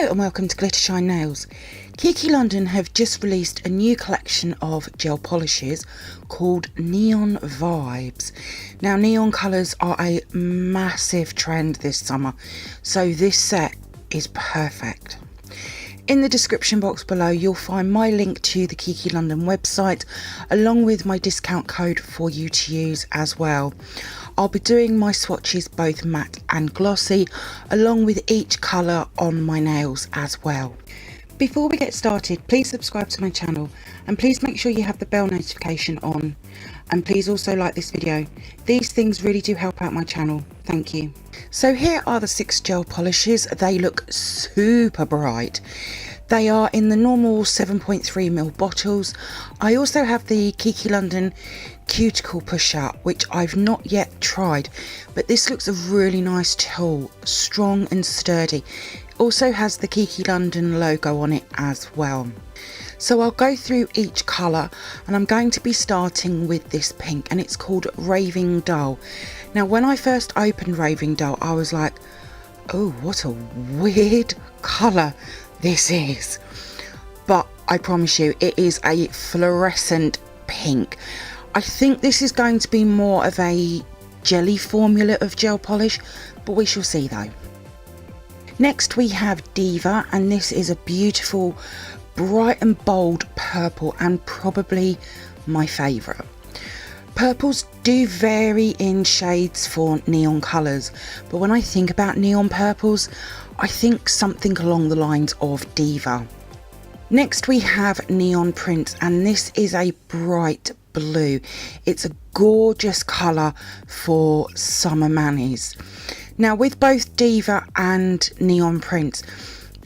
Hello and welcome to glittershinenails. Kiki London have just released a new collection of gel polishes called Neon Vibes. Now neon colours are a massive trend this summer, so this set is perfect. In the description box below you'll find my link to the Kiki London website along with my discount code for you to use as well. I'll be doing my swatches both matte and glossy along with each colour on my nails as well. Before we get started, please subscribe to my channel and please make sure you have the bell notification on, and please also like this video. These things really do help out my channel, thank you. So here are the 6 gel polishes. They look super bright. They are in the normal 7.3ml bottles. I also have the Kiki London cuticle pusher, which I've not yet tried, but this looks a really nice tool, strong and sturdy. Also has the Kiki London logo on it as well. So I'll go through each colour and I'm going to be starting with this pink, and it's called Raving Dull. Now when I first opened Raving Dull I was like, oh, what a weird colour this is, but I promise you it is a fluorescent pink. I think this is going to be more of a jelly formula of gel polish, but we shall see though. Next we have Diva, and this is a beautiful bright and bold purple, and probably my favourite. Purples do vary in shades for neon colours, but when I think about neon purples I think something along the lines of Diva. Next we have Neon Prince, and this is a bright blue. It's a gorgeous colour for summer manis. Now with both Diva and Neon Prince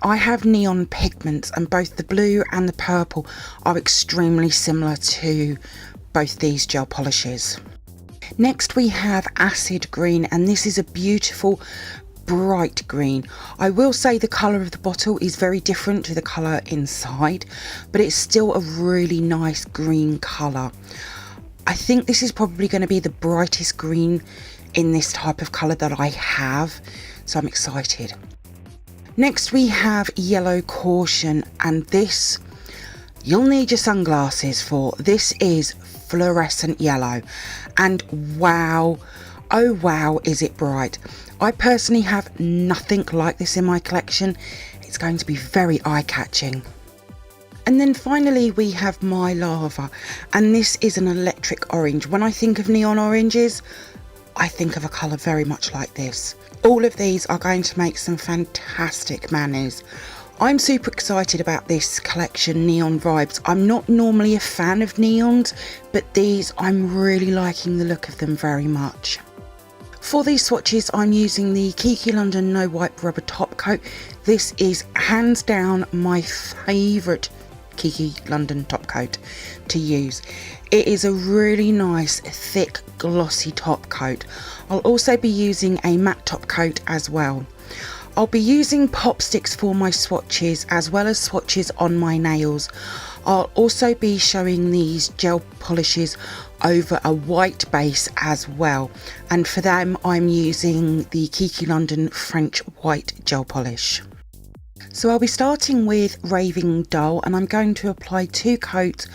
I have neon pigments, and both the blue and the purple are extremely similar to both these gel polishes. Next we have Acid Green, and this is a beautiful bright green. I will say the colour of the bottle is very different to the colour inside, but it's still a really nice green colour. I think this is probably going to be the brightest green in this type of colour that I have, so I'm excited. Next we have Yellow Caution, and this you'll need your sunglasses for. This is fluorescent yellow, and wow, oh wow is it bright. I personally have nothing like this in my collection. It's going to be very eye-catching. And then finally we have My Lava, and this is an electric orange. When I think of neon oranges I think of a colour very much like this. All of these are going to make some fantastic manis. I'm super excited about this collection, Neon Vibes. I'm not normally a fan of neons, but these I'm really liking the look of them very much. For these swatches I'm using the Kiki London No Wipe Rubber Top Coat. This is hands down my favourite Kiki London top coat to use. It is a really nice thick glossy top coat. I'll also be using a matte top coat as well. I'll be using pop sticks for my swatches as well as swatches on my nails. I'll also be showing these gel polishes over a white base as well, and for them I'm using the Kiki London French white gel polish. So I'll be starting with Raving Dull, and I'm going to apply 2 coats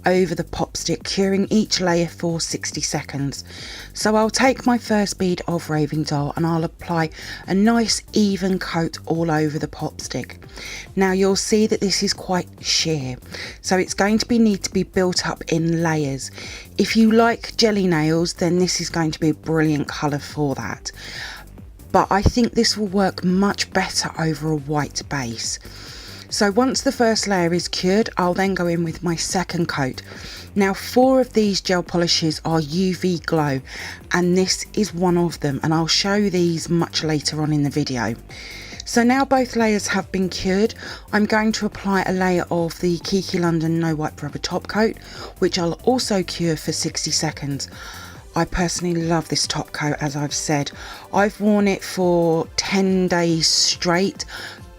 over the pop stick, curing each layer for 60 seconds. So I'll take my first bead of Raving Dull and I'll apply a nice even coat all over the pop stick. Now you'll see that this is quite sheer, so it's going to need to be built up in layers. If you like jelly nails then this is going to be a brilliant colour for that, but I think this will work much better over a white base. So once the first layer is cured, I'll then go in with my second coat. Now 4 of these gel polishes are UV glow, and this is one of them, and I'll show these much later on in the video. So now both layers have been cured, I'm going to apply a layer of the Kiki London No Wipe Rubber Top Coat, which I'll also cure for 60 seconds. I personally love this top coat, as I've said. I've worn it for 10 days straight,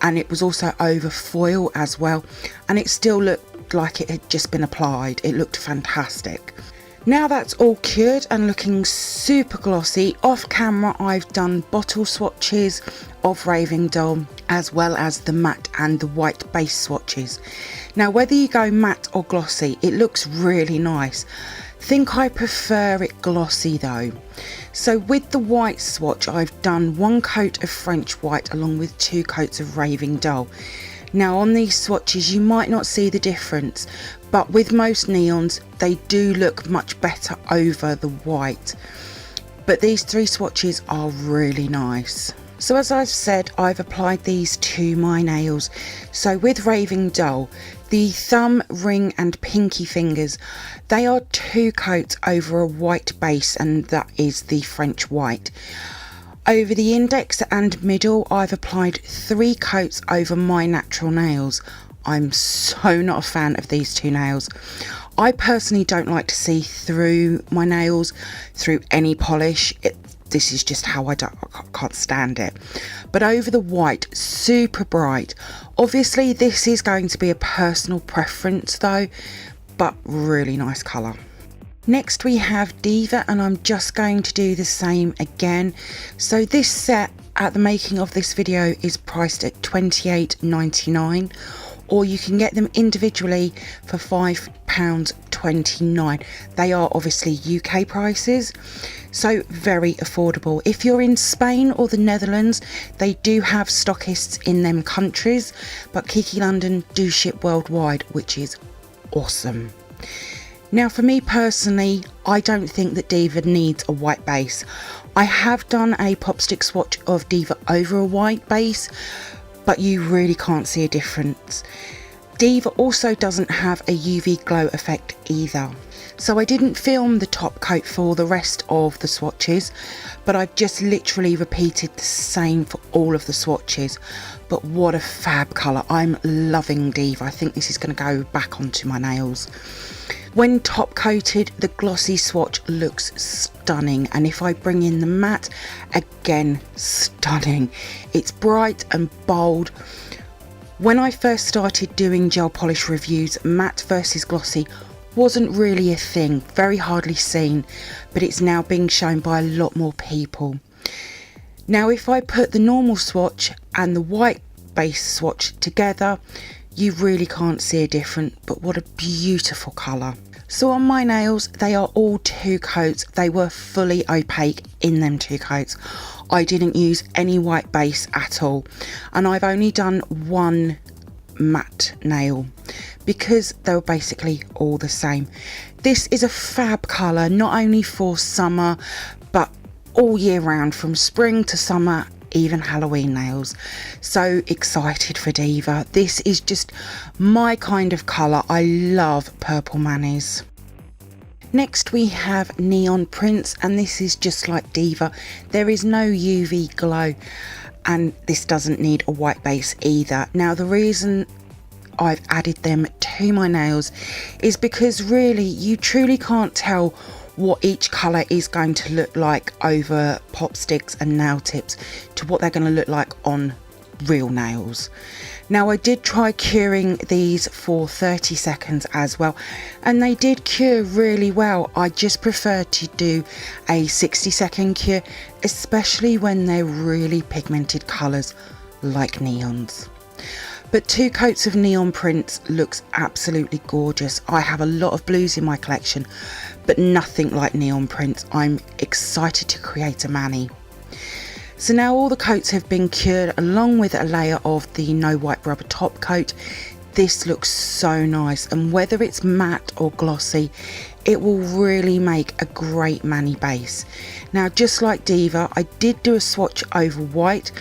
and it was also over foil as well, and it still looked like it had just been applied. It looked fantastic. Now that's all cured and looking super glossy. Off camera I've done bottle swatches of Raving Dull as well as the matte and the white base swatches. Now whether you go matte or glossy, it looks really nice. Think I prefer it glossy though. So with the white swatch I've done 1 coat of French white along with 2 coats of Raving Dull. Now on these swatches you might not see the difference, but with most neons they do look much better over the white. But these 3 swatches are really nice. So as I've said, I've applied these to my nails. So with Raving Dull, the thumb, ring and pinky fingers, they are 2 coats over a white base, and that is the French white. Over the index and middle, I've applied 3 coats over my natural nails. I'm so not a fan of these 2 nails. I personally don't like to see through my nails, through any polish. This is just how I can't stand it. But over the white, super bright. Obviously this is going to be a personal preference though, but really nice colour. Next we have Diva, and I'm just going to do the same again. So this set at the making of this video is priced at £28.99, or you can get them individually for £5.29. They are obviously UK prices, so very affordable. If you're in Spain or the Netherlands, they do have stockists in them countries, but Kiki London do ship worldwide, which is awesome. Now for me personally, I don't think that Diva needs a white base. I have done a pop stick swatch of Diva over a white base, but you really can't see a difference. Diva also doesn't have a UV glow effect either. So I didn't film the top coat for the rest of the swatches, but I've just literally repeated the same for all of the swatches. But what a fab colour. I'm loving Diva. I think this is going to go back onto my nails. When top coated, the glossy swatch looks stunning, and if I bring in the matte, again stunning. It's bright and bold. When I first started doing gel polish reviews, matte versus glossy wasn't really a thing, very hardly seen, but it's now being shown by a lot more people. Now if I put the normal swatch and the white base swatch together, you really can't see a difference, but what a beautiful colour. So on my nails, they are all 2 coats. They were fully opaque in them 2 coats. I didn't use any white base at all, and I've only done 1 matte nail because they were basically all the same. This is a fab colour, not only for summer but all year round, from spring to summer, even Halloween nails. So excited for Diva. This is just my kind of colour. I love purple manis. Next we have Neon Prince, and this is just like Diva. There is no UV glow, and this doesn't need a white base either. Now the reason I've added them to my nails is because really you truly can't tell what each colour is going to look like over pop sticks and nail tips to what they're going to look like on real nails. Now I did try curing these for 30 seconds as well, and they did cure really well. I just prefer to do a 60-second cure, especially when they're really pigmented colours like neons. But 2 coats of Neon Prince looks absolutely gorgeous. I have a lot of blues in my collection, but nothing like Neon Prince. I'm excited to create a mani. So now all the coats have been cured along with a layer of the no white rubber top coat. This looks so nice, and whether it's matte or glossy, it will really make a great mani base. Now just like Diva, I did do a swatch over white,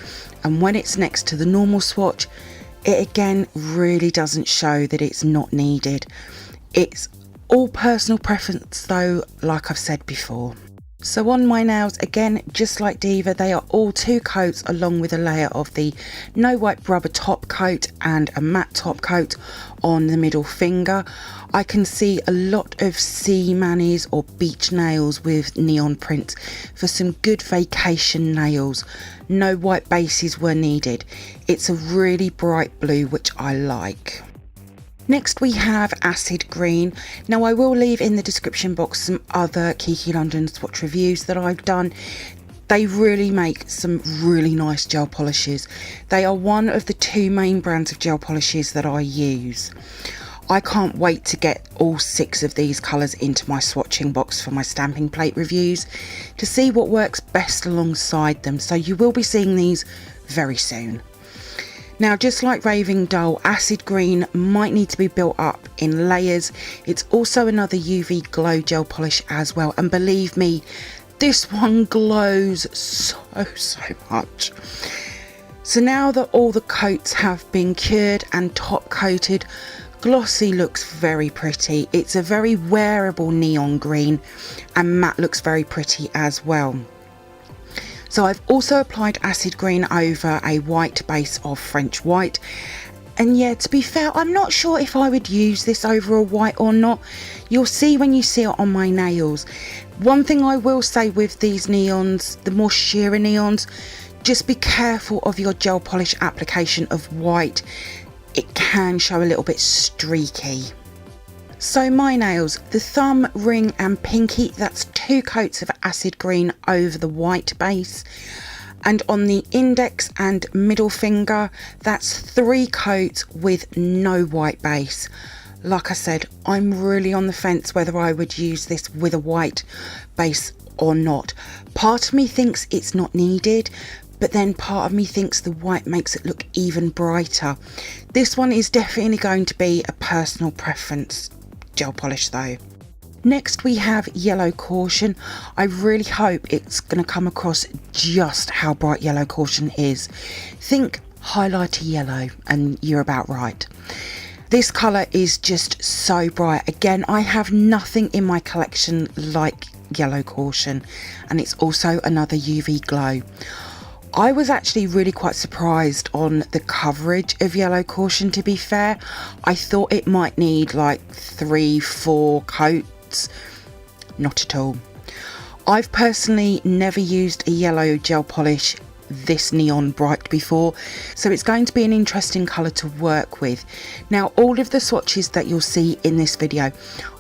and when it's next to the normal swatch, it again really doesn't show that it's not needed. It's all personal preference though, like I've said before. So on my nails, again, just like Diva, they are all 2 coats along with a layer of the no white rubber top coat and a matte top coat on the middle finger. I can see a lot of sea manis or beach nails with Neon Prince for some good vacation nails. No white bases were needed. It's a really bright blue, which I like. Next we have Acid Green. Now I will leave in the description box some other Kiki London swatch reviews that I've done. They really make some really nice gel polishes. They are one of the 2 main brands of gel polishes that I use. I can't wait to get all 6 of these colours into my swatching box for my stamping plate reviews to see what works best alongside them. So you will be seeing these very soon. Now, just like Raving Dull, Acid Green might need to be built up in layers. It's also another UV glow gel polish as well, and believe me, this one glows so much. So now that all the coats have been cured and top coated, Glossy looks very pretty. It's a very wearable neon green, and matte looks very pretty as well. So I've also applied Acid Green over a white base of French white. And yeah, to be fair, I'm not sure if I would use this over a white or not. You'll see when you see it on my nails. One thing I will say with these neons, the more sheerer neons, just be careful of your gel polish application of white. It can show a little bit streaky. So my nails, the thumb, ring and pinky, that's 2 coats of Acid Green over the white base. And on the index and middle finger, that's 3 coats with no white base. Like I said, I'm really on the fence whether I would use this with a white base or not. Part of me thinks it's not needed, but then part of me thinks the white makes it look even brighter. This one is definitely going to be a personal preference gel polish though. Next we have Yellow Caution. I really hope it's going to come across just how bright Yellow Caution is. Think highlighter yellow and you're about right. This colour is just so bright. Again, I have nothing in my collection like Yellow Caution, and it's also another UV glow. I was actually really quite surprised on the coverage of Yellow Caution, to be fair. I thought it might need like 3-4 coats. Not at all. I've personally never used a yellow gel polish this neon bright before, so it's going to be an interesting colour to work with. Now, all of the swatches that you'll see in this video,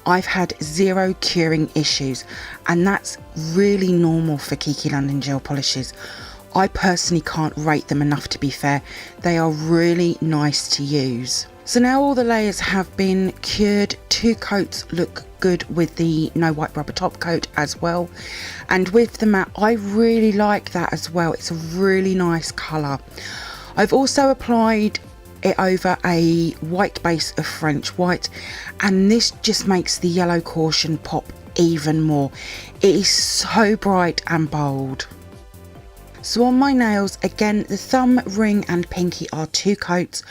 I've had 0 curing issues, and that's really normal for Kiki London gel polishes. I personally can't rate them enough, to be fair. They are really nice to use. So now all the layers have been cured. 2 coats look good with the no white rubber top coat as well. And with the matte, I really like that as well. It's a really nice colour. I've also applied it over a white base of French white, and this just makes the Yellow Caution pop even more. It is so bright and bold. So on my nails, again, the thumb, ring and pinky are 2 coats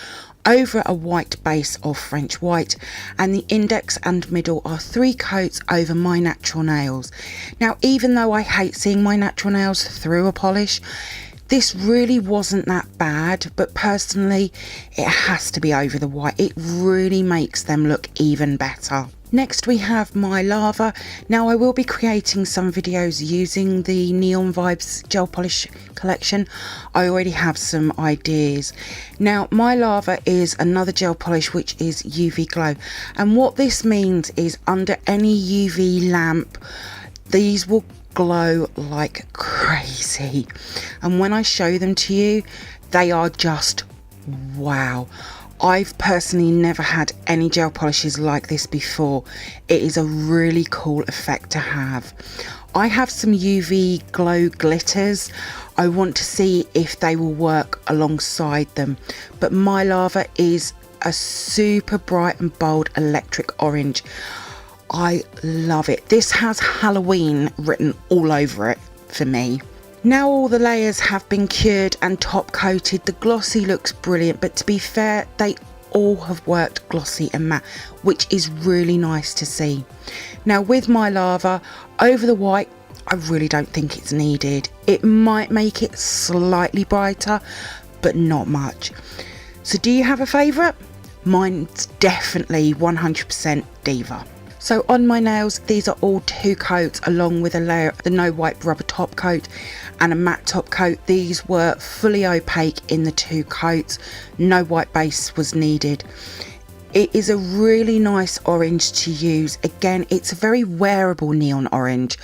over a white base of French white, and the index and middle are 3 coats over my natural nails. Now, even though I hate seeing my natural nails through a polish, this really wasn't that bad, but personally it has to be over the white. It really makes them look even better. Next we have My Lava. Now I will be creating some videos using the Neon Vibes gel polish collection. I already have some ideas. Now My Lava is another gel polish which is UV glow, and what this means is under any UV lamp these will glow like crazy, and when I show them to you they are just wow. I've personally never had any gel polishes like this before. It is a really cool effect to have. I have some UV glow glitters. I want to see if they will work alongside them, but My Lava is a super bright and bold electric orange. I love it. This has Halloween written all over it for me. Now all the layers have been cured and top coated. The glossy looks brilliant, but to be fair, they all have worked glossy and matte, which is really nice to see. Now with My Lava, over the white, I really don't think it's needed. It might make it slightly brighter, but not much. So do you have a favourite? Mine's definitely 100% Diva. So on my nails, these are all 2 coats along with a layer of the no white rubber top coat and a matte top coat. These were fully opaque in the 2 coats. No white base was needed. It is a really nice orange to use. Again, it's a very wearable neon orange.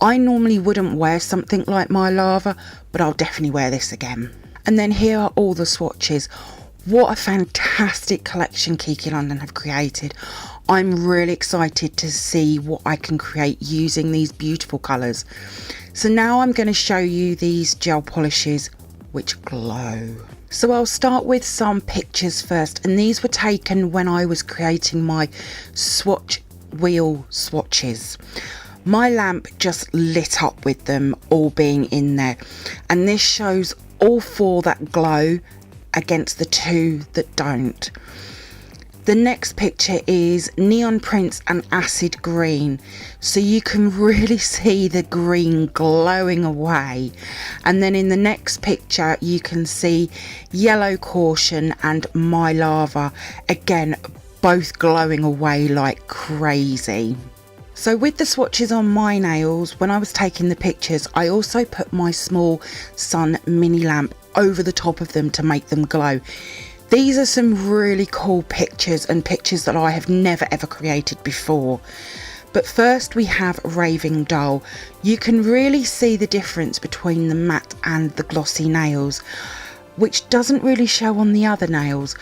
I normally wouldn't wear something like my lava, but I'll definitely wear this again. And then here are all the swatches. What a fantastic collection Kiki London have created. I'm really excited to see what I can create using these beautiful colours. So now I'm going to show you these gel polishes which glow. So I'll start with some pictures first, and these were taken when I was creating my Swatch wheel swatches. My lamp just lit up with them all being in there, and this shows all 4 that glow against the 2 that don't. The next picture is neon prints and acid green, so you can really see the green glowing away. And then in the next picture you can see yellow caution and my lava, again both glowing away like crazy. So with the swatches on my nails, when I was taking the pictures, I also put my small sun mini lamp over the top of them to make them glow. These are some really cool pictures, and pictures that I have never ever created before. But first we have Raving Dull. You can really see the difference between the matte and the glossy nails, which doesn't really show on the other nails,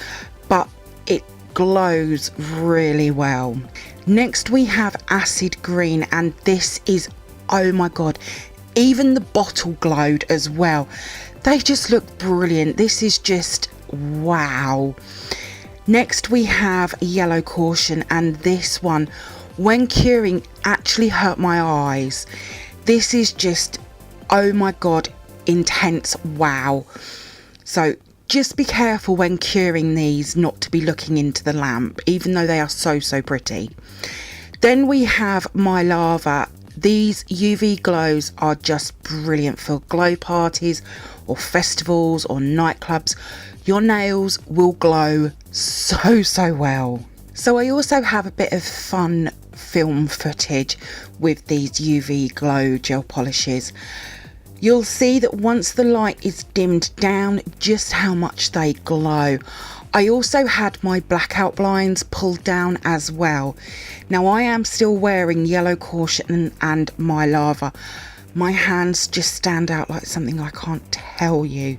but it glows really well. Next we have Acid Green, and this is, oh my god, even the bottle glowed as well. They just look brilliant. This is just wow. Next we have Yellow Caution, and this one, when curing, actually hurt my eyes. This is just, oh my god, intense wow. So just be careful when curing these not to be looking into the lamp, even though they are so pretty. Then we have My Lava. These UV glows are just brilliant for glow parties or festivals or nightclubs. Your nails will glow so well. So I also have a bit of fun film footage with these UV glow gel polishes. You'll see that once the light is dimmed down, just how much they glow. I also had my blackout blinds pulled down as well. Now I am still wearing Yellow Caution and My Lava. My hands just stand out like something I can't tell you.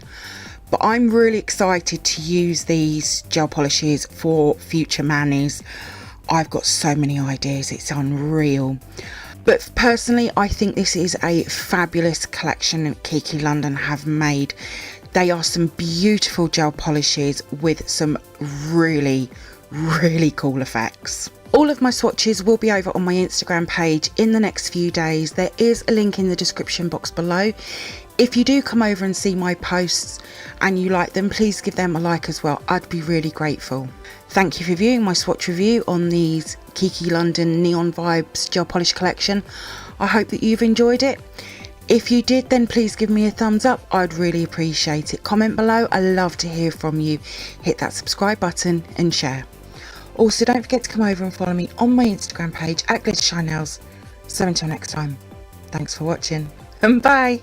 But I'm really excited to use these gel polishes for future manis. I've got so many ideas, it's unreal. But personally, I think this is a fabulous collection that Kiki London have made. They are some beautiful gel polishes with some really cool effects. All of my swatches will be over on my Instagram page in the next few days. There is a link in the description box below. If you do come over and see my posts and you like them, please give them a like as well. I'd be really grateful. Thank you for viewing my swatch review on these Kiki London Neon Vibes gel polish collection. I hope that you've enjoyed it. If you did, then please give me a thumbs up. I'd really appreciate it. Comment below. I love to hear from you. Hit that subscribe button and share. Also, don't forget to come over and follow me on my Instagram page at glittershinenails. So until next time, thanks for watching and bye.